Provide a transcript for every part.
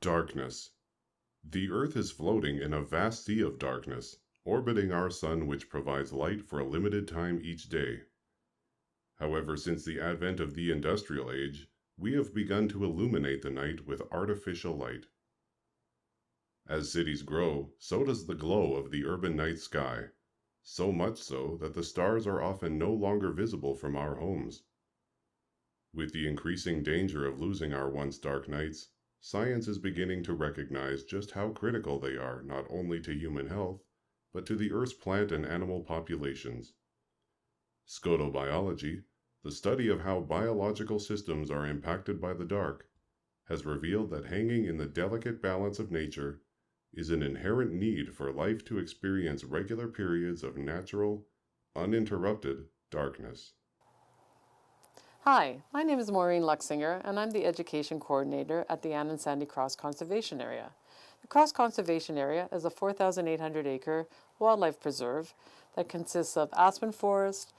Darkness. The Earth is floating in a vast sea of darkness, orbiting our sun, which provides light for a limited time each day. However, since the advent of the industrial age, we have begun to illuminate the night with artificial light. As cities grow, so does the glow of the urban night sky, so much so that the stars are often no longer visible from our homes. With the increasing danger of losing our once dark nights, science is beginning to recognize just how critical they are not only to human health, but to the Earth's plant and animal populations. Scotobiology, the study of how biological systems are impacted by the dark, has revealed that hanging in the delicate balance of nature is an inherent need for life to experience regular periods of natural, uninterrupted darkness. Hi, my name is Maureen Luxinger, and I'm the Education Coordinator at the Anne and Sandy Cross Conservation Area. The Cross Conservation Area is a 4,800-acre wildlife preserve that consists of aspen forest,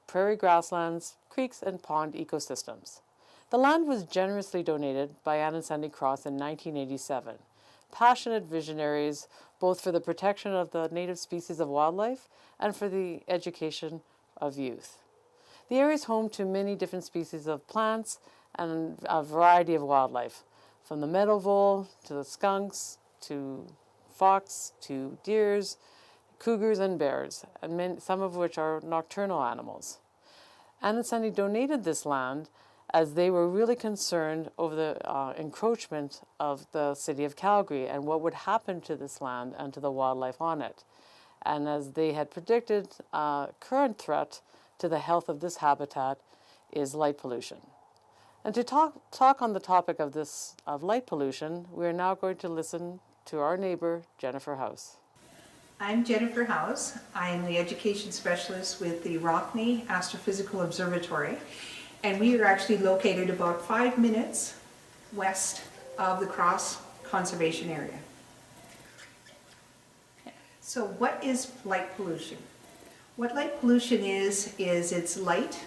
prairie grasslands, creeks, and pond ecosystems. The land was generously donated by Anne and Sandy Cross in 1987. Passionate visionaries, both for the protection of the native species of wildlife and for the education of youth. The area is home to many different species of plants and a variety of wildlife, from the meadow vole to the skunks to fox to deers, cougars and bears, and some of which are nocturnal animals. Anne and Sandy donated this land as they were really concerned over the encroachment of the city of Calgary and what would happen to this land and to the wildlife on it. And as they had predicted, current threat to the health of this habitat is light pollution. And to talk on the topic of light pollution, we are now going to listen to our neighbor, Jennifer House. I'm Jennifer House. I am the education specialist with the Rockney Astrophysical Observatory, and we are actually located about 5 minutes west of the Cross Conservation Area. So what is light pollution? What light pollution is it's light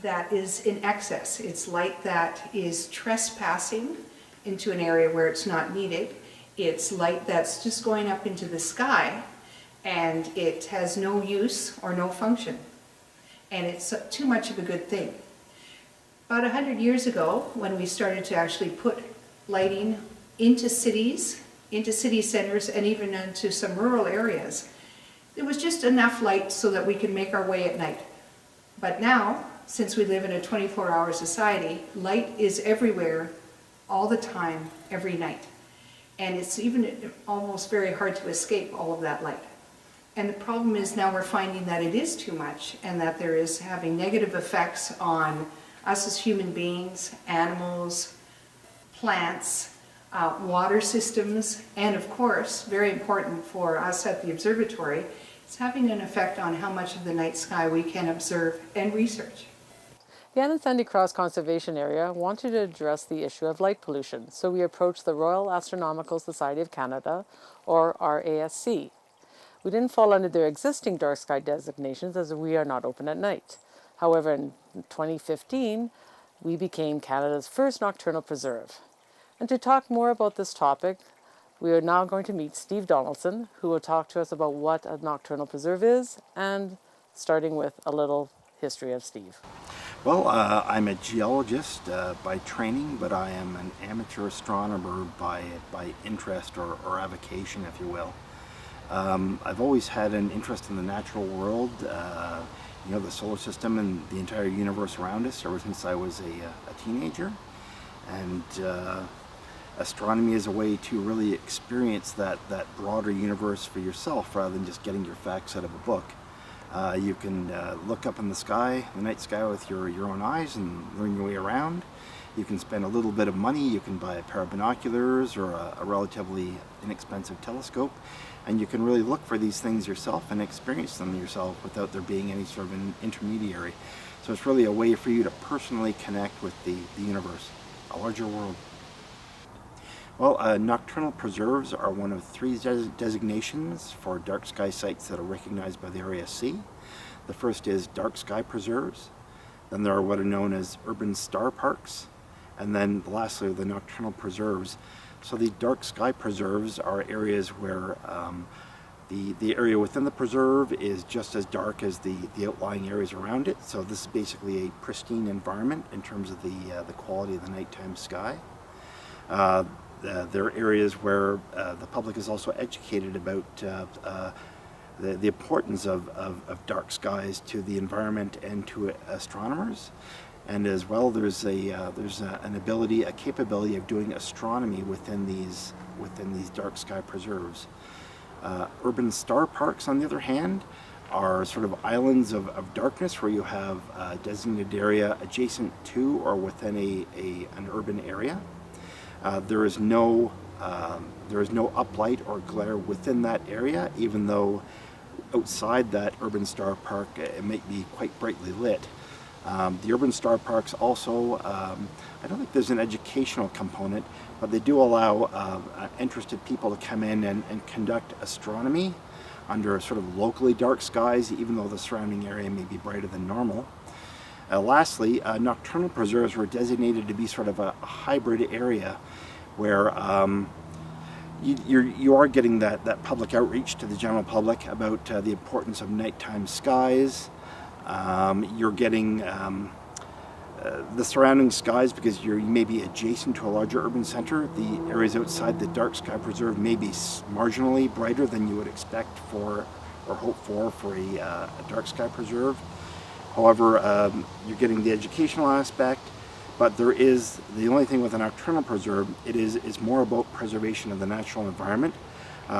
that is in excess. It's light that is trespassing into an area where it's not needed. It's light that's just going up into the sky and it has no use or no function. And it's too much of a good thing. About 100 years ago, when we started to actually put lighting into cities, into city centers, and even into some rural areas, there was just enough light so that we could make our way at night. But now, since we live in a 24-hour society, light is everywhere, all the time, every night. And it's even almost very hard to escape all of that light. And the problem is now we're finding that it is too much and that there is having negative effects on us as human beings, animals, plants, water systems, and of course, very important for us at the observatory, it's having an effect on how much of the night sky we can observe and research. The Anne and Sandy Cross Conservation Area wanted to address the issue of light pollution, so we approached the Royal Astronomical Society of Canada, or RASC. We didn't fall under their existing dark sky designations as we are not open at night. However, in 2015, we became Canada's first nocturnal preserve. And to talk more about this topic, we are now going to meet Steve Donaldson, who will talk to us about what a nocturnal preserve is, and starting with a little history of Steve. Well, I'm a geologist by training, but I am an amateur astronomer by interest or avocation, if you will. I've always had an interest in the natural world, the solar system and the entire universe around us ever since I was a teenager. And astronomy is a way to really experience that broader universe for yourself rather than just getting your facts out of a book. You can look up in the sky, the night sky, with your own eyes and learn your way around. You can spend a little bit of money, you can buy a pair of binoculars or a relatively inexpensive telescope, and you can really look for these things yourself and experience them yourself without there being any sort of an intermediary. So it's really a way for you to personally connect with the universe, a larger world. Well, nocturnal preserves are one of 3 designations for dark sky sites that are recognized by the RASC. The first is dark sky preserves, then there are what are known as urban star parks, and then lastly the nocturnal preserves. So the dark sky preserves are areas where the area within the preserve is just as dark as the outlying areas around it. So this is basically a pristine environment in terms of the quality of the nighttime sky. There are areas where the public is also educated about the importance of dark skies to the environment and to astronomers. And as well, there's an ability, a capability of doing astronomy within these dark sky preserves. Urban star parks, on the other hand, are sort of islands of darkness where you have a designated area adjacent to or within an urban area. There is no uplight or glare within that area, even though outside that urban star park it might be quite brightly lit. The urban star parks also, I don't think there's an educational component, but they do allow interested people to come in and conduct astronomy under sort of locally dark skies, even though the surrounding area may be brighter than normal. Lastly, nocturnal preserves were designated to be sort of a hybrid area where you are getting that public outreach to the general public about the importance of nighttime skies. You're getting the surrounding skies because you may be adjacent to a larger urban center. The areas outside the dark sky preserve may be marginally brighter than you would expect for or hope for a dark sky preserve. However, you're getting the educational aspect, but there is the only thing with a nocturnal preserve, it's more about preservation of the natural environment.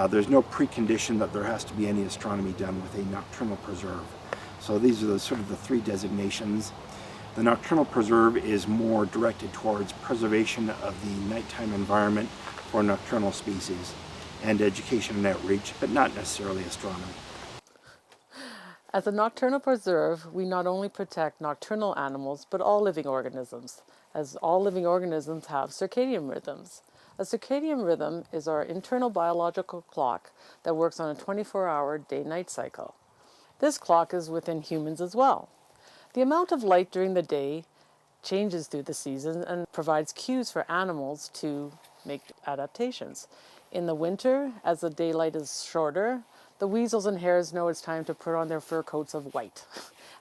There's no precondition that there has to be any astronomy done with a nocturnal preserve. So these are sort of the three designations. The nocturnal preserve is more directed towards preservation of the nighttime environment for nocturnal species and education and outreach, but not necessarily astronomy. As a nocturnal preserve, we not only protect nocturnal animals, but all living organisms, as all living organisms have circadian rhythms. A circadian rhythm is our internal biological clock that works on a 24-hour day-night cycle. This clock is within humans as well. The amount of light during the day changes through the season and provides cues for animals to make adaptations. In the winter, as the daylight is shorter, the weasels and hares know it's time to put on their fur coats of white.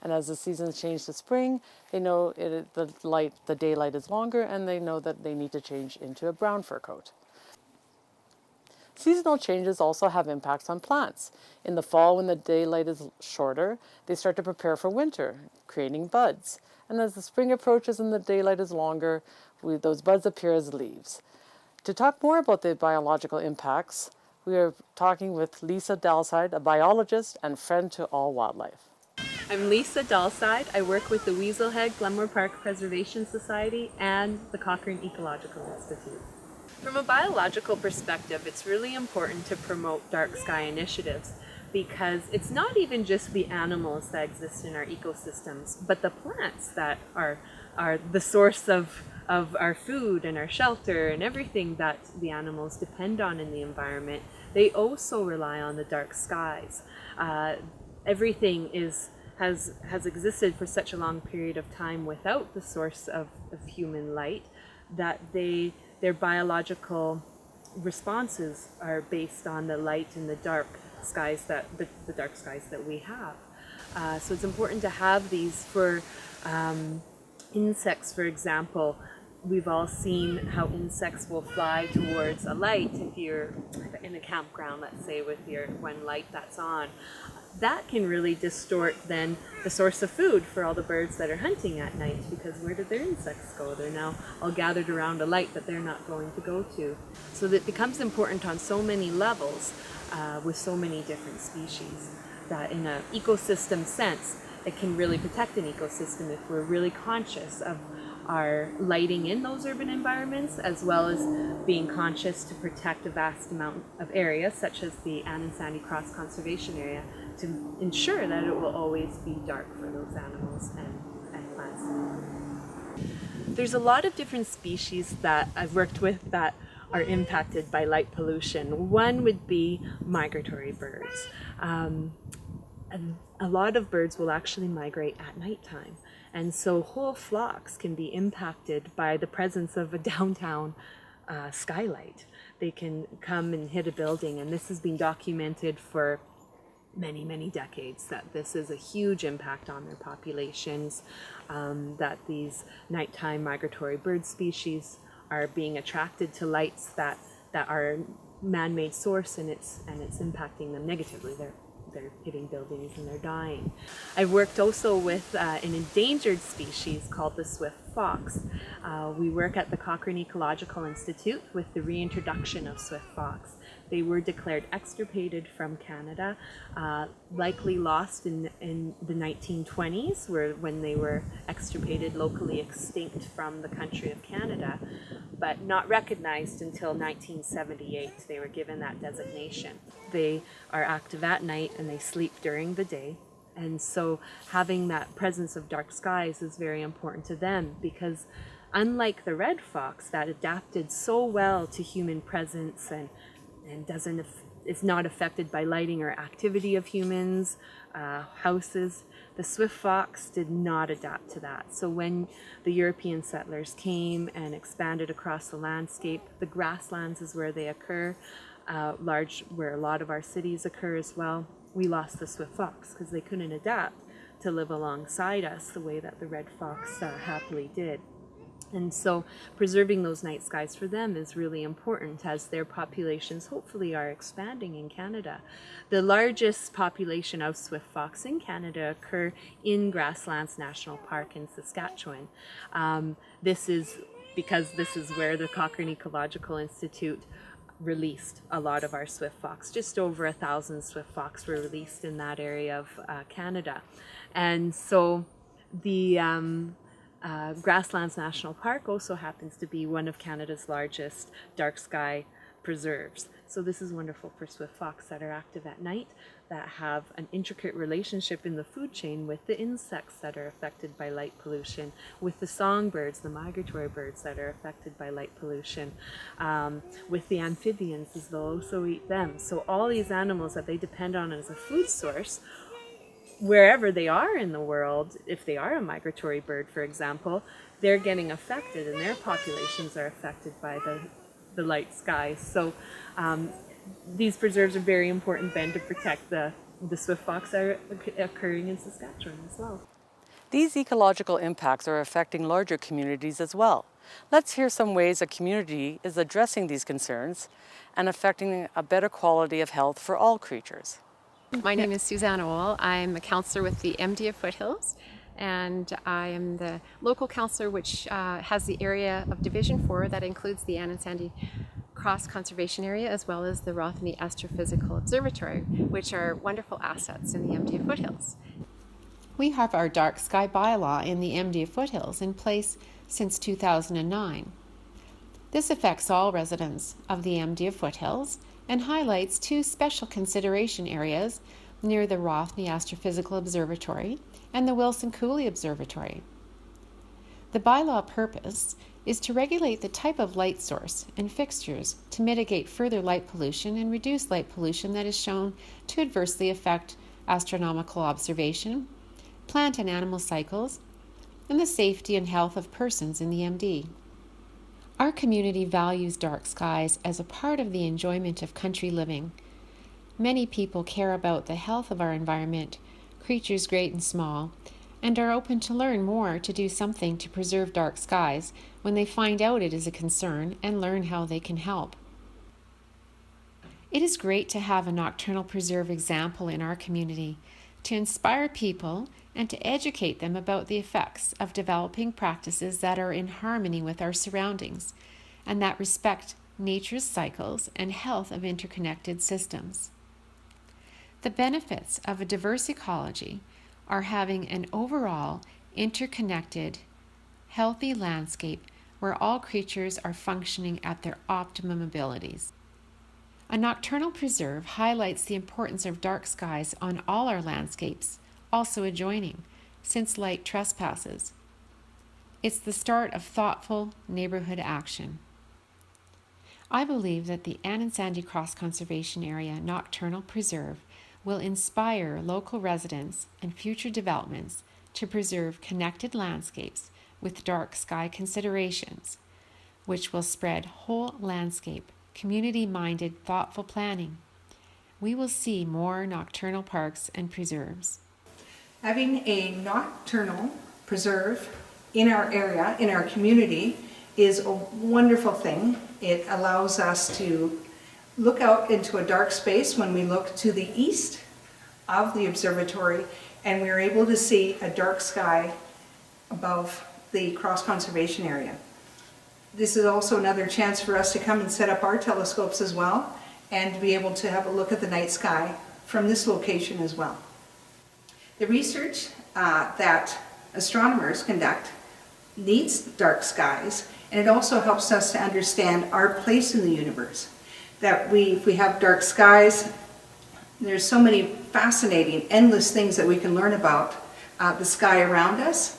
And as the seasons change to spring, they know the daylight is longer, and they know that they need to change into a brown fur coat. Seasonal changes also have impacts on plants. In the fall, when the daylight is shorter, they start to prepare for winter, creating buds. And as the spring approaches and the daylight is longer, those buds appear as leaves. To talk more about the biological impacts, we are talking with Lisa Dalside, a biologist and friend to all wildlife. I'm Lisa Dalside. I work with the Weaselhead Glenmore Park Preservation Society and the Cochrane Ecological Institute. From a biological perspective, it's really important to promote dark sky initiatives because it's not even just the animals that exist in our ecosystems, but the plants that are the source of our food and our shelter and everything that the animals depend on in the environment. They also rely on the dark skies. Everything has existed for such a long period of time without the source of human light that their biological responses are based on the light and the dark skies that we have. So it's important to have these for insects, for example. We've all seen how insects will fly towards a light if you're in a campground, let's say, with your one light that's on. That can really distort then the source of food for all the birds that are hunting at night, because where did their insects go? They're now all gathered around a light that they're not going to go to. So that becomes important on so many levels with so many different species that in an ecosystem sense, it can really protect an ecosystem if we're really conscious of our lighting in those urban environments, as well as being conscious to protect a vast amount of area, such as the Ann and Sandy Cross Conservation Area, to ensure that it will always be dark for those animals and plants. There's a lot of different species that I've worked with that are impacted by light pollution. One would be migratory birds. A lot of birds will actually migrate at nighttime. And so whole flocks can be impacted by the presence of a downtown skylight. They can come and hit a building, and this has been documented for many, many decades, that this is a huge impact on their populations, that these nighttime migratory bird species are being attracted to lights that are man-made source, and it's impacting them negatively. They're hitting buildings and they're dying. I've worked also with an endangered species called the swift fox. We work at the Cochrane Ecological Institute with the reintroduction of swift fox. They were declared extirpated from Canada, likely lost in the 1920s, when they were extirpated, locally extinct from the country of Canada, but not recognized until 1978. They were given that designation. They are active at night and they sleep during the day. And so having that presence of dark skies is very important to them, because unlike the red fox that adapted so well to human presence and is not affected by lighting or activity of humans, houses, the swift fox did not adapt to that. So when the European settlers came and expanded across the landscape, the grasslands is where they occur, where a lot of our cities occur as well. We lost the swift fox because they couldn't adapt to live alongside us the way that the red fox happily did. And so preserving those night skies for them is really important, as their populations hopefully are expanding in Canada. The largest population of swift fox in Canada occur in Grasslands National Park in Saskatchewan. This is because this is where the Cochrane Ecological Institute released a lot of our swift fox. Just over 1,000 swift fox were released in that area of Canada. And so the Grasslands National Park also happens to be one of Canada's largest dark sky preserves. So this is wonderful for swift fox that are active at night, that have an intricate relationship in the food chain with the insects that are affected by light pollution, with the songbirds, the migratory birds that are affected by light pollution, with the amphibians, as they'll also eat them. So all these animals that they depend on as a food source, wherever they are in the world, if they are a migratory bird, for example, they're getting affected, and their populations are affected by the light skies. So these preserves are very important then to protect the swift fox that are occurring in Saskatchewan as well. These ecological impacts are affecting larger communities as well. Let's hear some ways a community is addressing these concerns and affecting a better quality of health for all creatures. My name is Suzanne Owl. I'm a councillor with the MD of Foothills, and I am the local councillor which has the area of Division 4 that includes the Ann and Sandy Cross Conservation Area as well as the Rothney Astrophysical Observatory, which are wonderful assets in the MD of Foothills. We have our dark sky bylaw in the MD of Foothills in place since 2009. This affects all residents of the MD of Foothills and highlights two special consideration areas near the Rothney Astrophysical Observatory and the Wilson Cooley Observatory. The bylaw purpose is to regulate the type of light source and fixtures to mitigate further light pollution and reduce light pollution that is shown to adversely affect astronomical observation, plant and animal cycles, and the safety and health of persons in the MD. Our community values dark skies as a part of the enjoyment of country living. Many people care about the health of our environment, creatures great and small, and are open to learn more to do something to preserve dark skies when they find out it is a concern and learn how they can help. It is great to have a nocturnal preserve example in our community to inspire people and to educate them about the effects of developing practices that are in harmony with our surroundings and that respect nature's cycles and health of interconnected systems. The benefits of a diverse ecology are having an overall interconnected, healthy landscape where all creatures are functioning at their optimum abilities. A nocturnal preserve highlights the importance of dark skies on all our landscapes, also adjoining, since light trespasses. It's the start of thoughtful neighborhood action. I believe that the Ann and Sandy Cross Conservation Area Nocturnal Preserve will inspire local residents and future developments to preserve connected landscapes with dark sky considerations, which will spread whole landscape, community-minded, thoughtful planning. We will see more nocturnal parks and preserves. Having a nocturnal preserve in our area, in our community, is a wonderful thing. It allows us to look out into a dark space when we look to the east of the observatory, and we're able to see a dark sky above the cross conservation area. This is also another chance for us to come and set up our telescopes as well and to be able to have a look at the night sky from this location as well. The research that astronomers conduct needs dark skies, and it also helps us to understand our place in the universe. That if we have dark skies, there's so many fascinating, endless things that we can learn about the sky around us,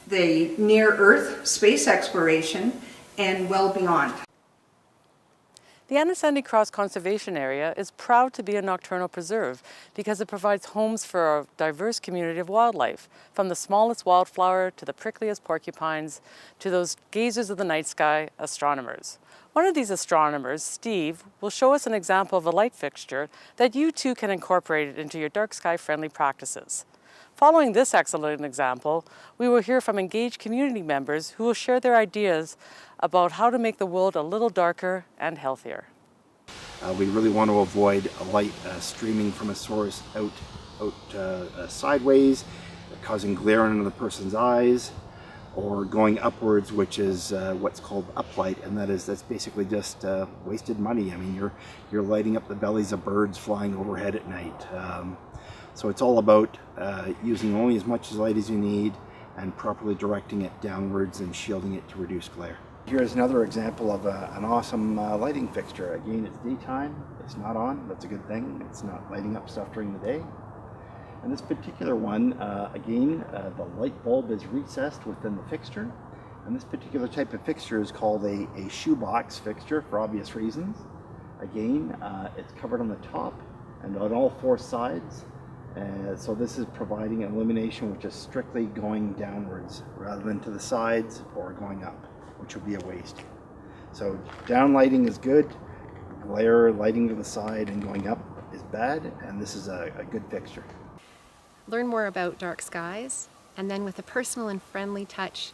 the near-Earth space exploration, and well beyond. The Anasandy Cross Conservation Area is proud to be a nocturnal preserve because it provides homes for a diverse community of wildlife, from the smallest wildflower to the prickliest porcupines to those gazers of the night sky, astronomers. One of these astronomers, Steve, will show us an example of a light fixture that you too can incorporate into your dark sky friendly practices. Following this excellent example, we will hear from engaged community members who will share their ideas about how to make the world a little darker and healthier. We really want to avoid a light streaming from a source out sideways, causing glare in the person's eyes, or going upwards, which is what's called uplight, and that's basically just wasted money. I mean, you're lighting up the bellies of birds flying overhead at night. So it's all about using only as much light as you need and properly directing it downwards and shielding it to reduce glare. Here's another example of an awesome lighting fixture. Again, it's daytime, it's not on, that's a good thing. It's not lighting up stuff during the day. And this particular one, again, the light bulb is recessed within the fixture. And this particular type of fixture is called a shoebox fixture for obvious reasons. Again, it's covered on the top and on all four sides. So this is providing illumination which is strictly going downwards rather than to the sides or going up, which would be a waste. So down lighting is good, glare lighting to the side and going up is bad, and this is a good fixture. Learn more about dark skies, and then with a personal and friendly touch,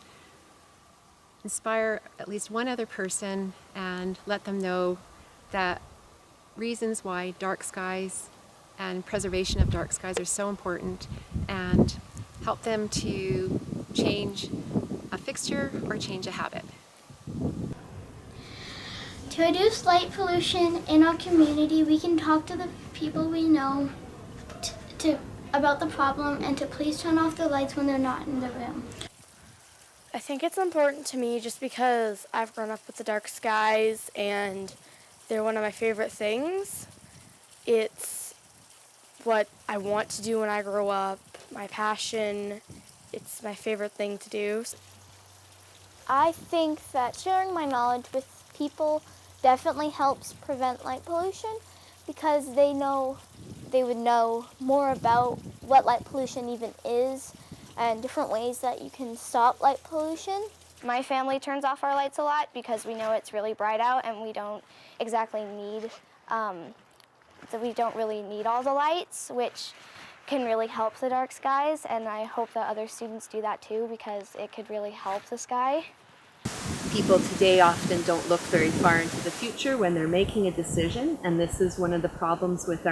inspire at least one other person and let them know that reasons why dark skies and preservation of dark skies are so important, and help them to change a fixture or change a habit. To reduce light pollution in our community, we can talk to the people we know about the problem and to please turn off the lights when they're not in the room. I think it's important to me just because I've grown up with the dark skies and they're one of my favorite things. It's what I want to do when I grow up, my passion. It's my favorite thing to do. I think that sharing my knowledge with people definitely helps prevent light pollution because they would know more about what light pollution even is and different ways that you can stop light pollution. My family turns off our lights a lot because we know it's really bright out and we don't exactly need we don't really need all the lights, which can really help the dark skies, and I hope that other students do that too because it could really help the sky. People today often don't look very far into the future when they're making a decision, and this is one of the problems with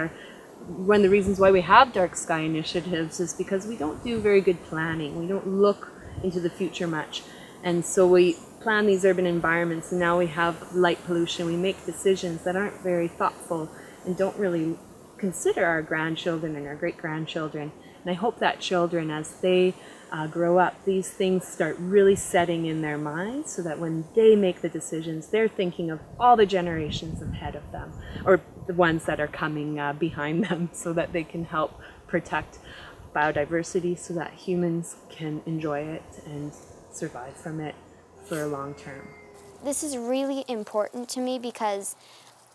one of the reasons why we have dark sky initiatives is because we don't do very good planning. We don't look into the future much, and so we plan these urban environments, and now we have light pollution. We make decisions that aren't very thoughtful and don't really consider our grandchildren and our great-grandchildren. And I hope that children, as they grow up, these things start really setting in their minds so that when they make the decisions, they're thinking of all the generations ahead of them, or the ones that are coming behind them, so that they can help protect biodiversity so that humans can enjoy it and survive from it for a long term. This is really important to me because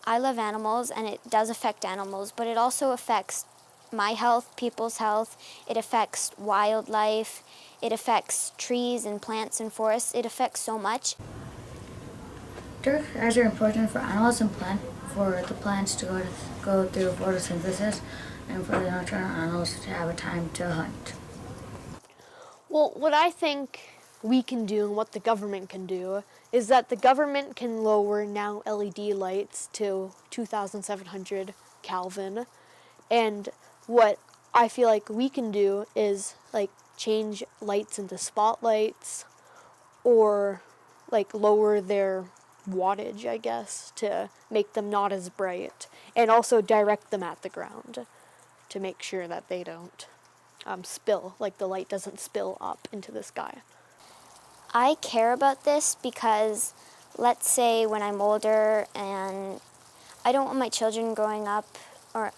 I love animals and it does affect animals, but it also affects my health, people's health. It affects wildlife. It affects trees and plants and forests. It affects so much. dark skies are important for animals and for the plants to go through photosynthesis and for the nocturnal animals to have a time to hunt. Well, what I think we can do and what the government can do is that the government can lower now LED lights to 2700 Kelvin. And what I feel like we can do is like change lights into spotlights or like lower their wattage, I guess, to make them not as bright, and also direct them at the ground to make sure that they don't spill, like the light doesn't spill up into the sky. I care about this because let's say when I'm older and I don't want my children growing up or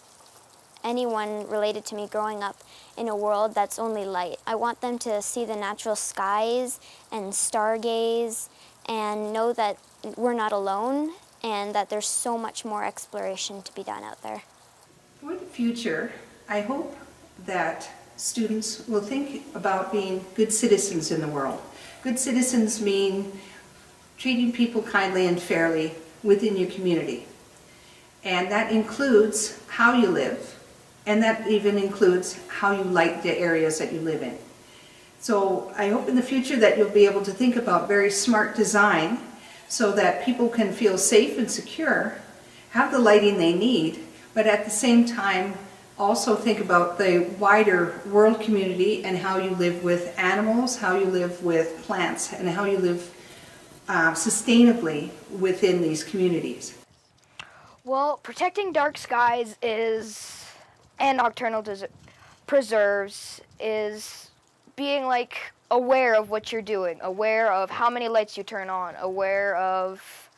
anyone related to me growing up in a world that's only light. I want them to see the natural skies and stargaze and know that we're not alone and that there's so much more exploration to be done out there. For the future, I hope that students will think about being good citizens in the world. Good citizens mean treating people kindly and fairly within your community. And that includes how you live, and that even includes how you light the areas that you live in. So I hope in the future that you'll be able to think about very smart design so that people can feel safe and secure, have the lighting they need, but at the same time also think about the wider world community and how you live with animals, how you live with plants, and how you live sustainably within these communities. Well, protecting dark skies and nocturnal preserves is being like aware of what you're doing, aware of how many lights you turn on, aware of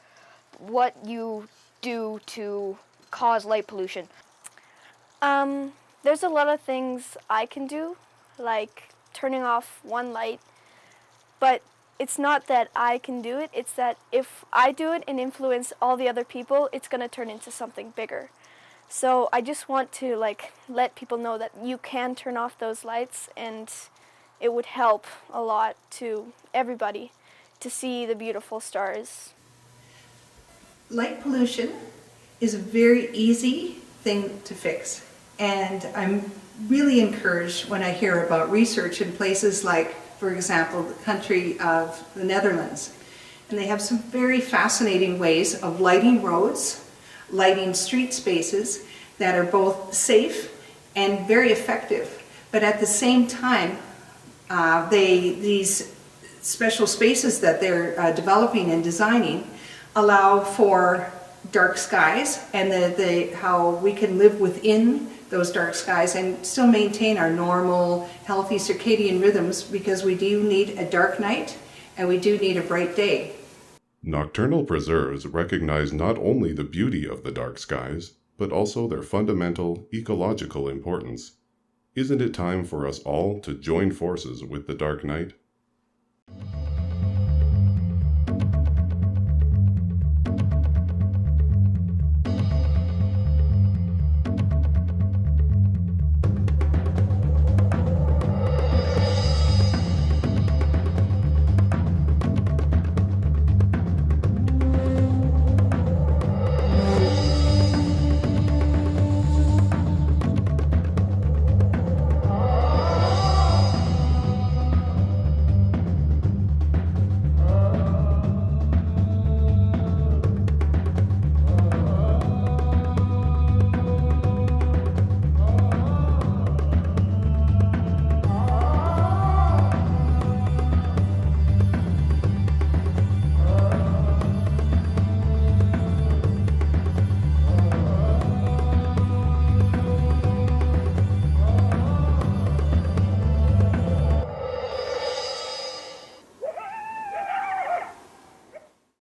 what you do to cause light pollution. There's a lot of things I can do, like turning off one light, but it's not that I can do it, it's that if I do it and influence all the other people, it's going to turn into something bigger. So I just want to let people know that you can turn off those lights, and it would help a lot to everybody to see the beautiful stars. Light pollution is a very easy thing to fix. And I'm really encouraged when I hear about research in places like, for example, the country of the Netherlands. And they have some very fascinating ways of lighting roads, lighting street spaces that are both safe and very effective. But at the same time, these special spaces that they're developing and designing allow for dark skies and how we can live within those dark skies and still maintain our normal, healthy circadian rhythms, because we do need a dark night and we do need a bright day. Nocturnal preserves recognize not only the beauty of the dark skies, but also their fundamental ecological importance. Isn't it time for us all to join forces with the dark night?